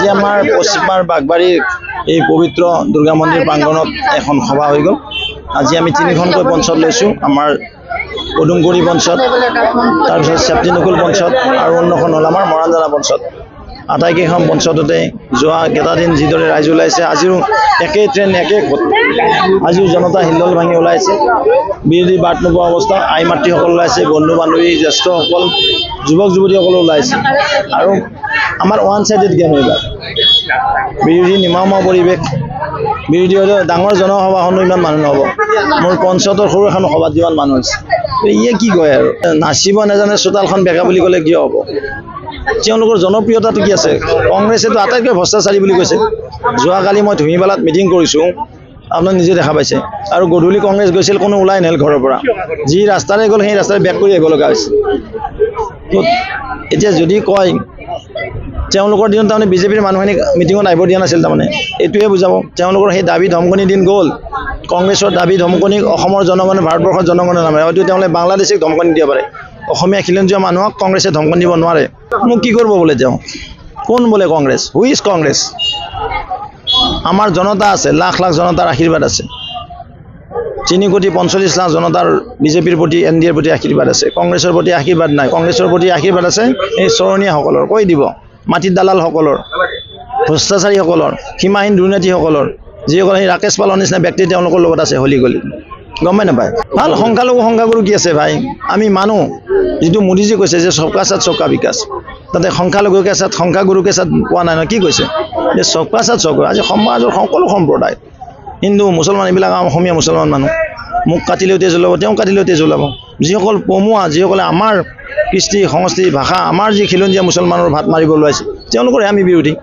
আজি আমাৰ পশ্চিমবাৰ বাগবাৰীৰ এই পবিত্ৰ দুৰ্গা মন্দিৰ প্ৰাংগণত এখন সভা হৈ গ'ল। আজি আমি তিনিখনকৈ পঞ্চত লৈছোঁ। আমাৰ পদুমগুৰি পঞ্চত, তাৰপিছত চেপ্তিনকুল পঞ্চত আৰু অন্যখন হ'ল আমাৰ মৰাণজানা পঞ্চত। আটাইকেইখন পঞ্চততে যোৱা কেইটাদিন যিদৰে ৰাইজ ওলাইছে, আজিও একেই ট্ৰেইন একেই খোট। আজিও জনতা হিল্লোল ভাঙি ওলাইছে। বিৰোধী বাট নোপোৱা অৱস্থা, আই মাতৃসকল ওলাইছে, বন্ধু বান্ধৱী জ্যেষ্ঠসকল, যুৱক যুৱতীসকলো ওলাইছে। আৰু আমাৰ ওৱান চাইডেড গেম এইবাৰ। বিৰোধী নিমামা পৰিৱেশ, বিৰোধী হ'লেও ডাঙৰ জনসভাখনো ইমান মানুহ নহ'ব। মোৰ পঞ্চায়তৰ সৰু এখন সভাত যিমান মানুহ হৈছে, ইয়ে কি কয় আৰু নাচিব নাজানে চোতালখন বেকা বুলি ক'লে কিয় হ'ব? তেওঁলোকৰ জনপ্ৰিয়তাটো কি আছে? কংগ্ৰেছেতো আটাইতকৈ ভ্ৰষ্টাচাৰী বুলি কৈছে। যোৱাকালি মই ধুমিপালাত মিটিং কৰিছোঁ, আপোনাক নিজে দেখা পাইছে। আৰু গধূলি কংগ্ৰেছ গৈছিল, কোনো ওলাই নাহিল ঘৰৰ পৰা। যি ৰাস্তাৰে গ'ল সেই ৰাস্তাৰে বেক কৰি আহিব লগা হৈছে। এতিয়া যদি কয় তেওঁলোকৰ দিনত তাৰমানে বিজেপিৰ মানুহখিনিক মিটিঙত আহিব দিয়া নাছিল, তাৰমানে এইটোৱে বুজাব। তেওঁলোকৰ সেই দাবী ধমকনি দিন গ'ল। কংগ্ৰেছৰ দাবী ধমকনি অসমৰ জনগণে, ভাৰতবৰ্ষৰ জনগণে নামানে। হয়তো তেওঁলোকে বাংলাদেশক ধমকনি দিব পাৰে, অসমীয়া খিলঞ্জীয়া মানুহক কংগ্ৰেছে ধমকনি দিব নোৱাৰে। মোক কি কৰিব বোলে তেওঁ? কোন বোলে কংগ্ৰেছ? Who is Congress? আমাৰ জনতা আছে, লাখ লাখ জনতাৰ আশীৰ্বাদ আছে। 3,45,00,000 জনতাৰ বিজেপিৰ প্ৰতি, NDAৰ প্ৰতি আশীৰ্বাদ আছে। কংগ্ৰেছৰ প্ৰতি আশীৰ্বাদ নাই। কংগ্ৰেছৰ প্ৰতি আশীৰ্বাদ আছে এই চৰণীয়াসকলৰ। কৈ দিব মাটিৰ দালালসকলৰ, ভ্ৰষ্টাচাৰীসকলৰ, সীমাহীন দুৰ্নীতিসকলৰ, যিসকল সেই ৰাকেশ পালৰ নিচিনা ব্যক্তি তেওঁলোকৰ লগত আছে হলি গলি। গম পাই নাপায়? ভাল সংখ্যালঘু সংখ্যাগুৰু কি আছে ভাই? আমি মানুহ, যিটো মোদীজী কৈছে যে সবকা সাথ সবকা বিকাশ, তাতে সংখ্যালঘুকে সাথ সংখ্যাগুৰুকে সাথ পোৱা নাই নহয়। কি কৈছে যে সবকা সাথ সবকা? আজি সমাজৰ সকলো সম্প্ৰদায়, হিন্দু মুছলমান, এইবিলাক অসমীয়া মুছলমান মানুহ। মোক কাটিলেও তেজ ওলাব, তেওঁ কাটিলেও তেজ ওলাব। যিসকল পমুৱা, যিসকলে আমাৰ কৃষ্টি সংস্কৃতি ভাষা, আমাৰ যি খিলঞ্জীয়া মুছলমানৰ ভাত মাৰিব ওলাইছে, তেওঁলোকৰে আমি বিৰোধী।